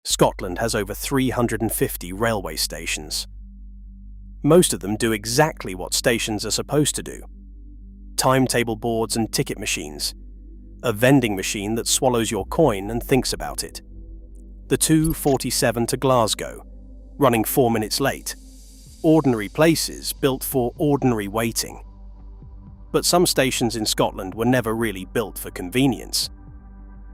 Scotland has over 350 railway stations. Most of them do exactly what stations are supposed to do. Timetable boards and ticket machines. A vending machine that swallows your coin and thinks about it. The 2:47 to Glasgow, running 4 minutes late. Ordinary places built for ordinary waiting. But some stations in Scotland were never really built for convenience.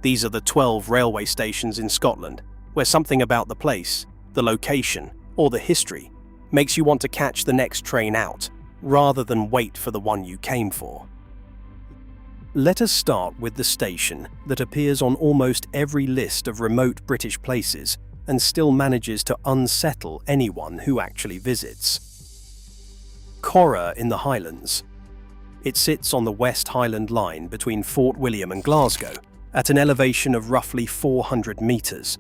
These are the 12 railway stations in Scotland where something about the place, the location, or the history makes you want to catch the next train out, rather than wait for the one you came for. Let us start with the station that appears on almost every list of remote British places and still manages to unsettle anyone who actually visits. Corrour in the Highlands. It sits on the West Highland Line between Fort William and Glasgow, at an elevation of roughly 400 metres.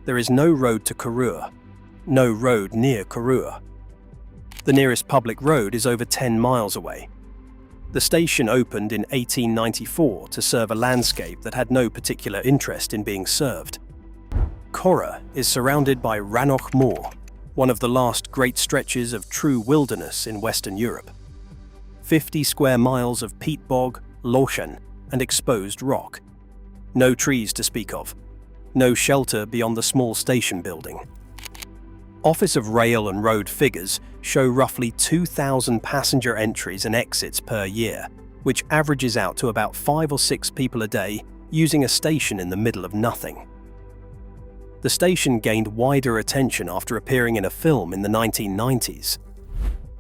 There is no road to Corrour, no road near Corrour. The nearest public road is over 10 miles away. The station opened in 1894 to serve a landscape that had no particular interest in being served. Corrour is surrounded by Rannoch Moor, one of the last great stretches of true wilderness in Western Europe. 50 square miles of peat bog, loch and exposed rock. No trees to speak of. No shelter beyond the small station building. Office of Rail and Road figures show roughly 2,000 passenger entries and exits per year, which averages out to about 5 or 6 people a day using a station in the middle of nothing. The station gained wider attention after appearing in a film in the 1990s.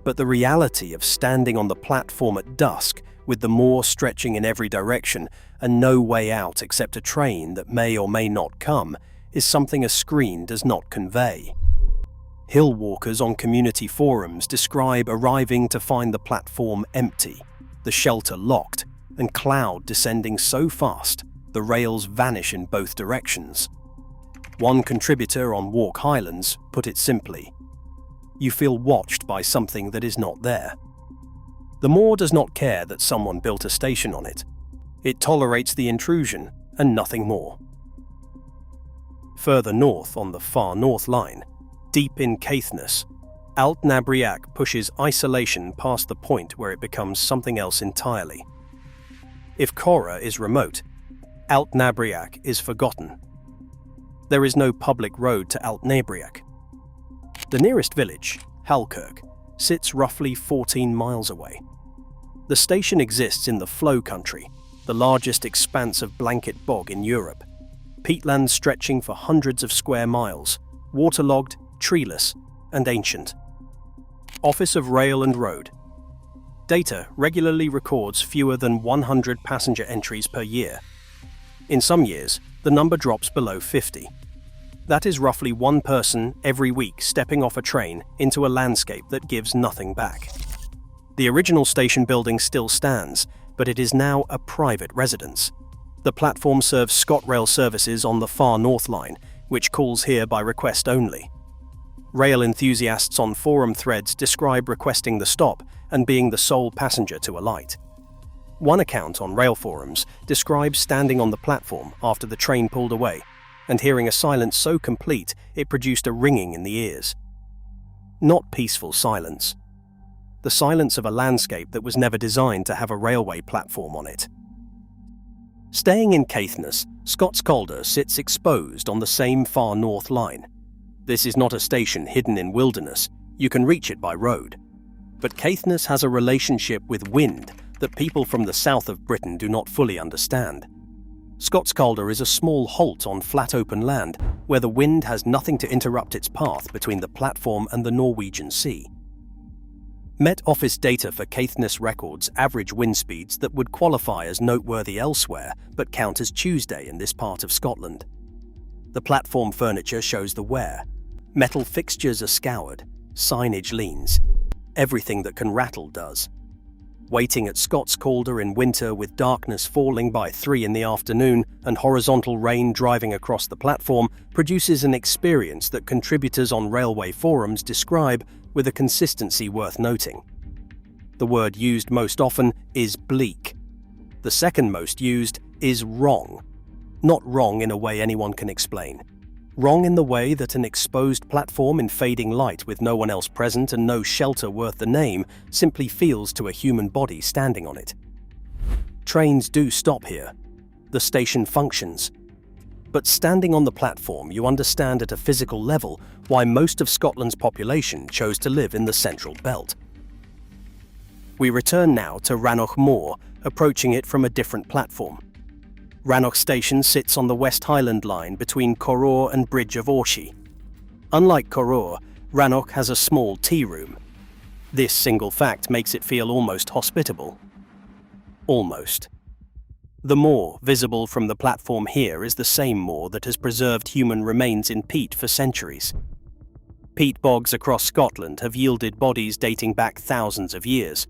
But the reality of standing on the platform at dusk with the moor stretching in every direction and no way out except a train that may or may not come is something a screen does not convey. Hill walkers on community forums describe arriving to find the platform empty, the shelter locked, and cloud descending so fast the rails vanish in both directions. One contributor on Walk Highlands put it simply: you feel watched by something that is not there. The moor does not care that someone built a station on it. It tolerates the intrusion and nothing more. Further north on the Far North Line, deep in Caithness, Alt na Breac pushes isolation past the point where it becomes something else entirely. If Corrour is remote, Alt na Breac is forgotten. There is no public road to Alt na Breac. The nearest village, Halkirk, sits roughly 14 miles away. The station exists in the Flow Country, the largest expanse of blanket bog in Europe. Peatland stretching for hundreds of square miles, waterlogged, treeless, and ancient. Office of Rail and Road. Data regularly records fewer than 100 passenger entries per year. In some years, the number drops below 50. That is roughly one person every week stepping off a train into a landscape that gives nothing back. The original station building still stands, but it is now a private residence. The platform serves ScotRail services on the Far North Line, which calls here by request only. Rail enthusiasts on forum threads describe requesting the stop and being the sole passenger to alight. One account on rail forums describes standing on the platform after the train pulled away and hearing a silence so complete it produced a ringing in the ears. Not peaceful silence. The silence of a landscape that was never designed to have a railway platform on it. Staying in Caithness, Scots Calder sits exposed on the same Far North Line. This is not a station hidden in wilderness, you can reach it by road. But Caithness has a relationship with wind that people from the south of Britain do not fully understand. Scots Calder is a small halt on flat open land where the wind has nothing to interrupt its path between the platform and the Norwegian Sea. Met Office data for Caithness records average wind speeds that would qualify as noteworthy elsewhere but count as Tuesday in this part of Scotland. The platform furniture shows the wear. Metal fixtures are scoured, signage leans. Everything that can rattle does. Waiting at Scots Calder in winter with darkness falling by 3 in the afternoon and horizontal rain driving across the platform produces an experience that contributors on railway forums describe with a consistency worth noting. The word used most often is bleak. The second most used is wrong. Not wrong in a way anyone can explain. Wrong in the way that an exposed platform in fading light with no one else present and no shelter worth the name simply feels to a human body standing on it. Trains do stop here. The station functions. But standing on the platform, you understand at a physical level why most of Scotland's population chose to live in the central belt. We return now to Rannoch Moor, approaching it from a different platform. Rannoch Station sits on the West Highland Line between Corrour and Bridge of Orchy. Unlike Corrour, Rannoch has a small tea room. This single fact makes it feel almost hospitable. Almost. The moor visible from the platform here is the same moor that has preserved human remains in peat for centuries. Peat bogs across Scotland have yielded bodies dating back thousands of years,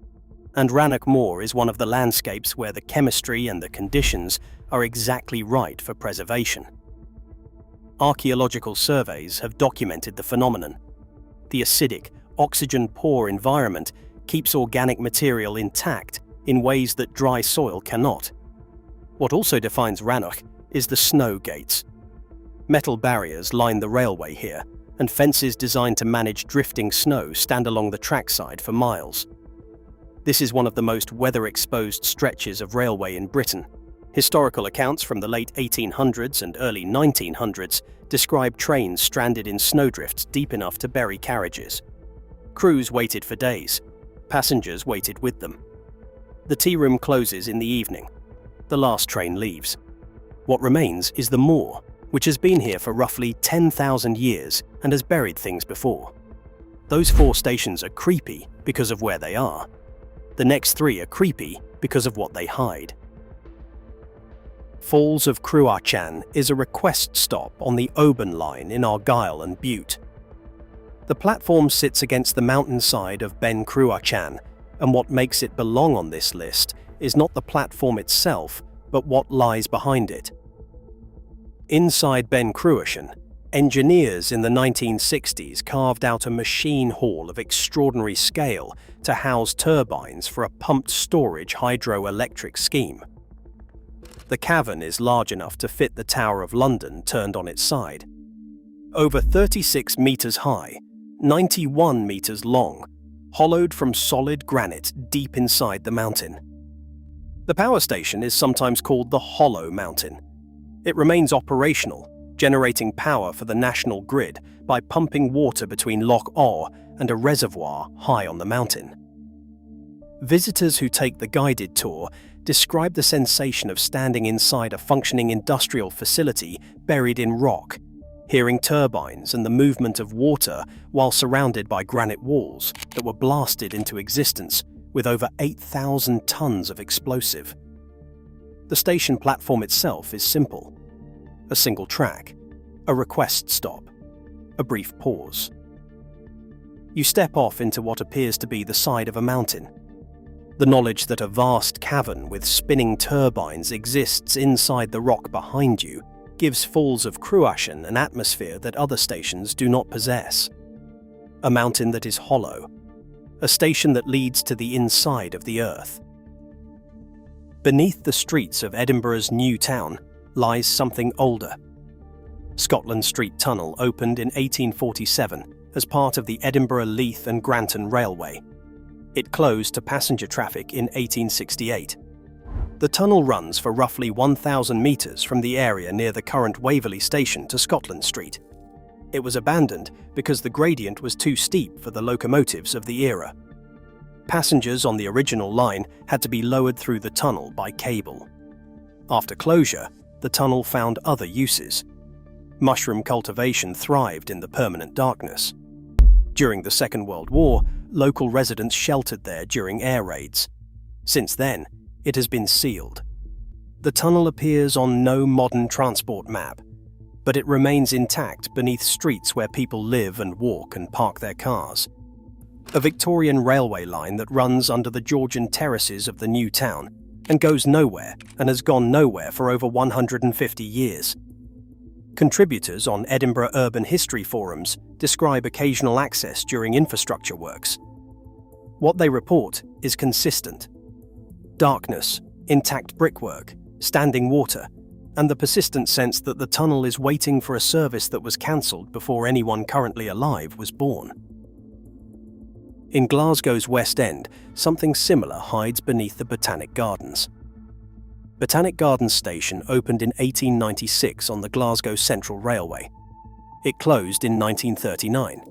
and Rannoch Moor is one of the landscapes where the chemistry and the conditions are exactly right for preservation. Archaeological surveys have documented the phenomenon. The acidic, oxygen-poor environment keeps organic material intact in ways that dry soil cannot. What also defines Rannoch is the snow gates. Metal barriers line the railway here, and fences designed to manage drifting snow stand along the trackside for miles. This is one of the most weather-exposed stretches of railway in Britain. Historical accounts from the late 1800s and early 1900s describe trains stranded in snowdrifts deep enough to bury carriages. Crews waited for days. Passengers waited with them. The tea room closes in the evening. The last train leaves. What remains is the moor, which has been here for roughly 10,000 years and has buried things before. Those 4 stations are creepy because of where they are. The next 3 are creepy because of what they hide. Falls of Cruachan is a request stop on the Oban line in Argyll and Bute. The platform sits against the mountainside of Ben Cruachan, and what makes it belong on this list is not the platform itself, but what lies behind it. Inside Ben Cruachan, engineers in the 1960s carved out a machine hall of extraordinary scale to house turbines for a pumped storage hydroelectric scheme. The cavern is large enough to fit the Tower of London turned on its side. Over 36 metres high, 91 metres long, hollowed from solid granite deep inside the mountain. The power station is sometimes called the Hollow Mountain. It remains operational, generating power for the national grid by pumping water between Loch and a reservoir high on the mountain. Visitors who take the guided tour describe the sensation of standing inside a functioning industrial facility buried in rock, hearing turbines and the movement of water while surrounded by granite walls that were blasted into existence with over 8,000 tons of explosive. The station platform itself is simple. A single track, a request stop, a brief pause. You step off into what appears to be the side of a mountain. The knowledge that a vast cavern with spinning turbines exists inside the rock behind you gives Falls of Cruachan an atmosphere that other stations do not possess. A mountain that is hollow, a station that leads to the inside of the earth. Beneath the streets of Edinburgh's new town lies something older. Scotland Street Tunnel opened in 1847 as part of the Edinburgh, Leith and Granton Railway. It closed to passenger traffic in 1868. The tunnel runs for roughly 1,000 metres from the area near the current Waverley Station to Scotland Street. It was abandoned because the gradient was too steep for the locomotives of the era. Passengers on the original line had to be lowered through the tunnel by cable. After closure, the tunnel found other uses. Mushroom cultivation thrived in the permanent darkness. During the Second World War, local residents sheltered there during air raids. Since then, it has been sealed. The tunnel appears on no modern transport map, but it remains intact beneath streets where people live and walk and park their cars. A Victorian railway line that runs under the Georgian terraces of the new town and goes nowhere and has gone nowhere for over 150 years. Contributors on Edinburgh urban history forums describe occasional access during infrastructure works. What they report is consistent. Darkness, intact brickwork, standing water, and the persistent sense that the tunnel is waiting for a service that was cancelled before anyone currently alive was born. In Glasgow's West End, something similar hides beneath the Botanic Gardens. Botanic Gardens Station opened in 1896 on the Glasgow Central Railway. It closed in 1939.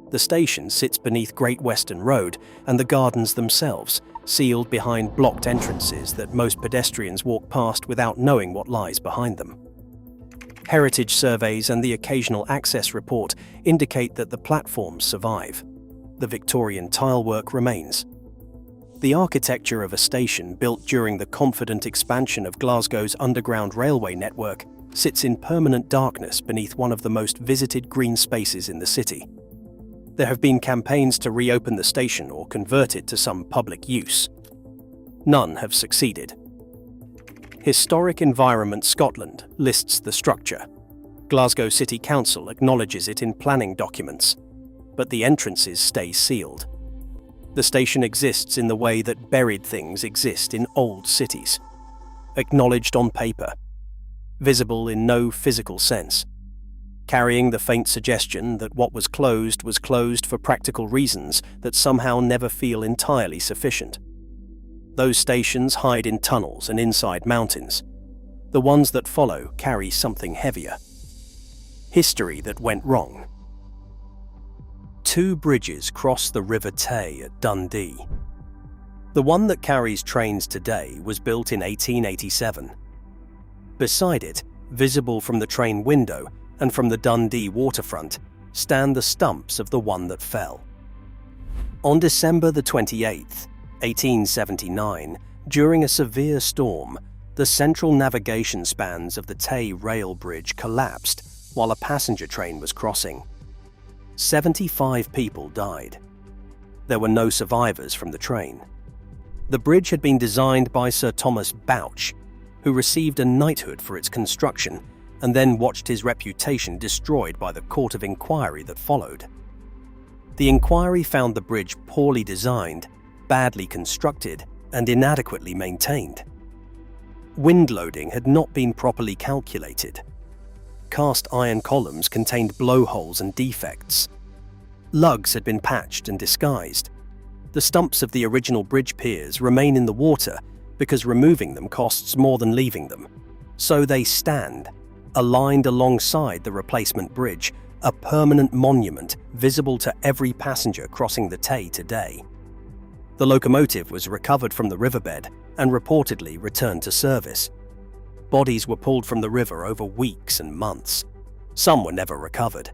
The station sits beneath Great Western Road and the gardens themselves, sealed behind blocked entrances that most pedestrians walk past without knowing what lies behind them. Heritage surveys and the occasional access report indicate that the platforms survive. The Victorian tilework remains. The architecture of a station built during the confident expansion of Glasgow's underground railway network sits in permanent darkness beneath one of the most visited green spaces in the city. There have been campaigns to reopen the station or convert it to some public use. None have succeeded. Historic Environment Scotland lists the structure. Glasgow City Council acknowledges it in planning documents, but the entrances stay sealed. The station exists in the way that buried things exist in old cities. Acknowledged on paper, visible in no physical sense, carrying the faint suggestion that what was closed for practical reasons that somehow never feel entirely sufficient. Those stations hide in tunnels and inside mountains. The ones that follow carry something heavier. History that went wrong. 2 bridges cross the River Tay at Dundee. The one that carries trains today was built in 1887. Beside it, visible from the train window and from the Dundee waterfront, stand the stumps of the one that fell. On December the 28th, 1879, during a severe storm, the central navigation spans of the Tay rail bridge collapsed while a passenger train was crossing. 75 people died. There were no survivors from the train. The bridge had been designed by Sir Thomas Bouch, who received a knighthood for its construction and then watched his reputation destroyed by the Court of Inquiry that followed. The inquiry found the bridge poorly designed, badly constructed, and inadequately maintained. Wind loading had not been properly calculated. Cast iron columns contained blowholes and defects. Lugs had been patched and disguised. The stumps of the original bridge piers remain in the water because removing them costs more than leaving them. So they stand, aligned alongside the replacement bridge, a permanent monument visible to every passenger crossing the Tay today. The locomotive was recovered from the riverbed and reportedly returned to service. Bodies were pulled from the river over weeks and months. Some were never recovered.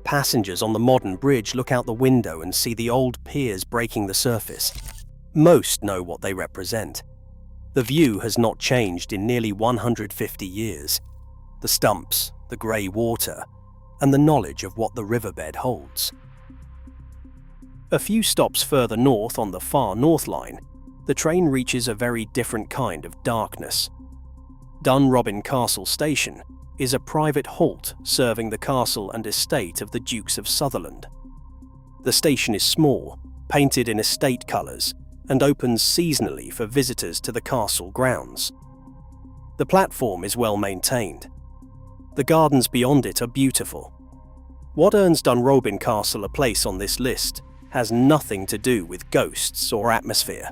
Passengers on the modern bridge look out the window and see the old piers breaking the surface. Most know what they represent. The view has not changed in nearly 150 years. The stumps, the grey water, and the knowledge of what the riverbed holds. A few stops further north on the far North Line, the train reaches a very different kind of darkness. Dunrobin Castle Station is a private halt serving the castle and estate of the Dukes of Sutherland. The station is small, painted in estate colours, and opens seasonally for visitors to the castle grounds. The platform is well maintained. The gardens beyond it are beautiful. What earns Dunrobin Castle a place on this list has nothing to do with ghosts or atmosphere.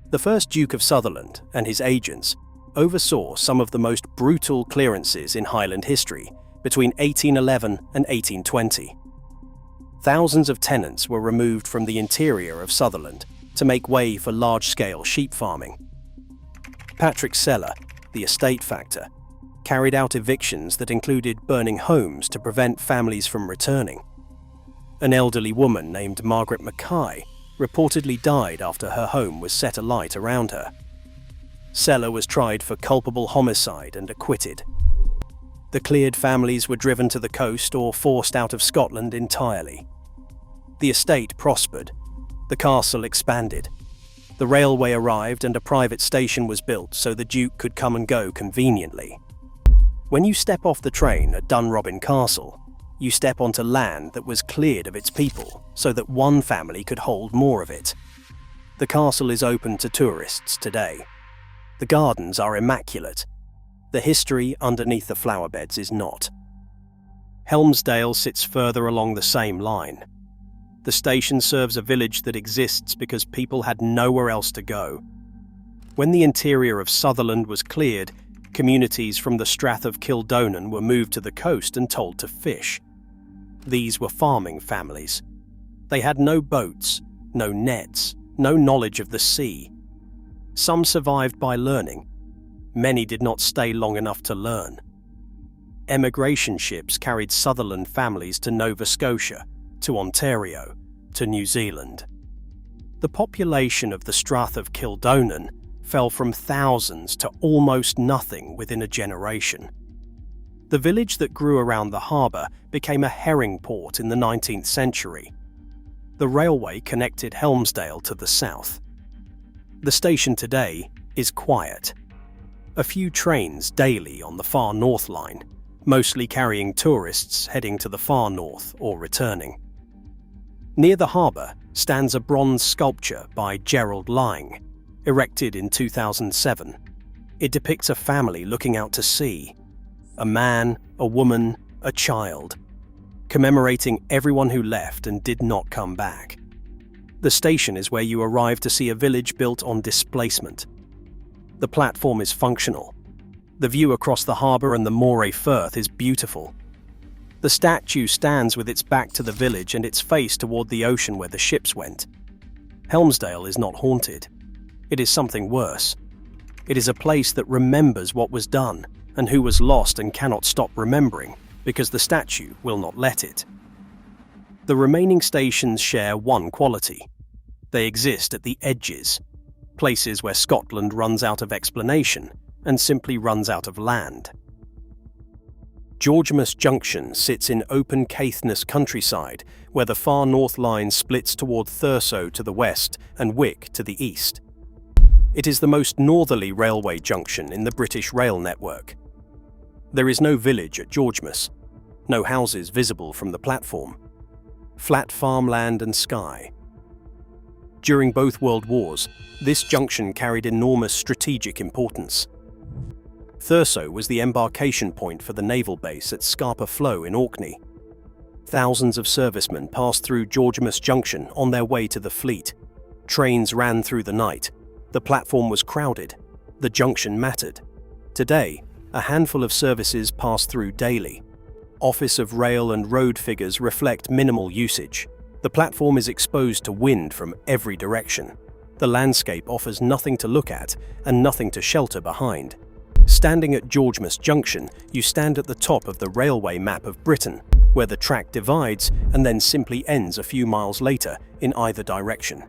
The first Duke of Sutherland and his agents oversaw some of the most brutal clearances in Highland history between 1811 and 1820. Thousands of tenants were removed from the interior of Sutherland to make way for large-scale sheep farming. Patrick Seller, the estate factor, carried out evictions that included burning homes to prevent families from returning. An elderly woman named Margaret Mackay reportedly died after her home was set alight around her. Seller was tried for culpable homicide and acquitted. The cleared families were driven to the coast or forced out of Scotland entirely. The estate prospered. The castle expanded. The railway arrived and a private station was built so the Duke could come and go conveniently. When you step off the train at Dunrobin Castle, you step onto land that was cleared of its people so that one family could hold more of it. The castle is open to tourists today. The gardens are immaculate. The history underneath the flower beds is not. Helmsdale sits further along the same line. The station serves a village that exists because people had nowhere else to go. When the interior of Sutherland was cleared, communities from the Strath of Kildonan were moved to the coast and told to fish. These were farming families. They had no boats, no nets, no knowledge of the sea. Some survived by learning. Many did not stay long enough to learn. Emigration ships carried Sutherland families to Nova Scotia, to Ontario, to New Zealand. The population of the Strath of Kildonan fell from thousands to almost nothing within a generation. The village that grew around the harbour became a herring port in the 19th century. The railway connected Helmsdale to the south. The station today is quiet. A few trains daily on the Far North Line, mostly carrying tourists heading to the far north or returning. Near the harbour stands a bronze sculpture by Gerald Laing, erected in 2007. It depicts a family looking out to sea, a man, a woman, a child, commemorating everyone who left and did not come back. The station is where you arrive to see a village built on displacement. The platform is functional. The view across the harbour and the Moray Firth is beautiful. The statue stands with its back to the village and its face toward the ocean where the ships went. Helmsdale is not haunted. It is something worse. It is a place that remembers what was done and who was lost and cannot stop remembering because the statue will not let it. The remaining stations share one quality. They exist at the edges, places where Scotland runs out of explanation and simply runs out of land. Georgemas Junction sits in open Caithness countryside where the Far North Line splits toward Thurso to the west and Wick to the east. It is the most northerly railway junction in the British rail network. There is no village at Georgemas, no houses visible from the platform. Flat farmland and sky. During both World Wars, this junction carried enormous strategic importance. Thurso was the embarkation point for the naval base at Scapa Flow in Orkney. Thousands of servicemen passed through Georgemas Junction on their way to the fleet. Trains ran through the night. The platform was crowded. The junction mattered. Today, a handful of services pass through daily. Office of Rail and Road figures reflect minimal usage. The platform is exposed to wind from every direction. The landscape offers nothing to look at and nothing to shelter behind. Standing at Georgemas Junction, you stand at the top of the railway map of Britain, where the track divides and then simply ends a few miles later in either direction.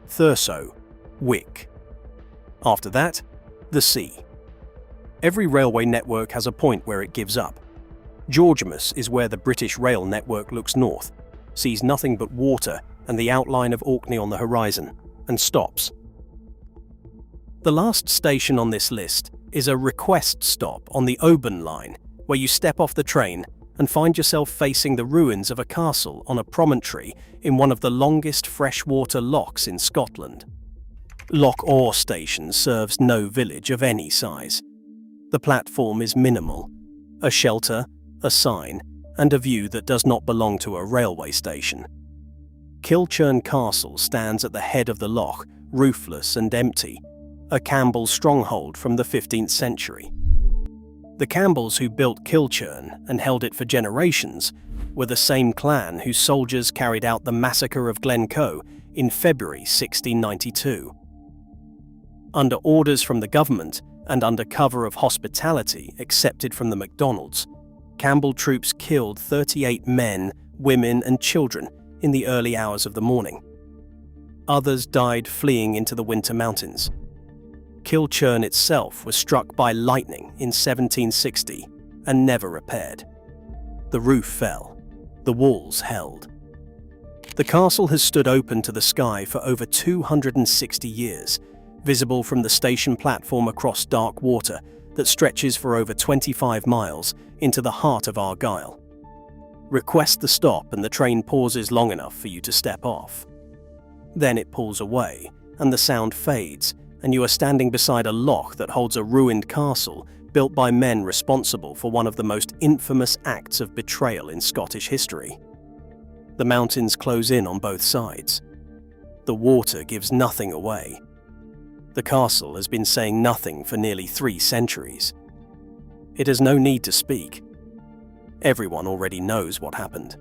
Thurso, Wick. After that, the sea. Every railway network has a point where it gives up. Georgemas is where the British rail network looks north, sees nothing but water and the outline of Orkney on the horizon, and stops. The last station on this list is a request stop on the Oban line, where you step off the train and find yourself facing the ruins of a castle on a promontory in one of the longest freshwater lochs in Scotland. Loch Orr station serves no village of any size. The platform is minimal, a shelter, a sign, and a view that does not belong to a railway station. Kilchurn Castle stands at the head of the loch, roofless and empty, a Campbell stronghold from the 15th century. The Campbells who built Kilchurn and held it for generations were the same clan whose soldiers carried out the massacre of Glencoe in February 1692. Under orders from the government and under cover of hospitality accepted from the MacDonalds, Campbell troops killed 38 men, women and children in the early hours of the morning. Others died fleeing into the winter mountains. Kilchurn itself was struck by lightning in 1760 and never repaired. The roof fell. The walls held. The castle has stood open to the sky for over 260 years, visible from the station platform across dark water that stretches for over 25 miles into the heart of Argyll. Request the stop and the train pauses long enough for you to step off. Then it pulls away and the sound fades, and you are standing beside a loch that holds a ruined castle built by men responsible for one of the most infamous acts of betrayal in Scottish history. The mountains close in on both sides. The water gives nothing away. The castle has been saying nothing for nearly 3 centuries. It has no need to speak. Everyone already knows what happened.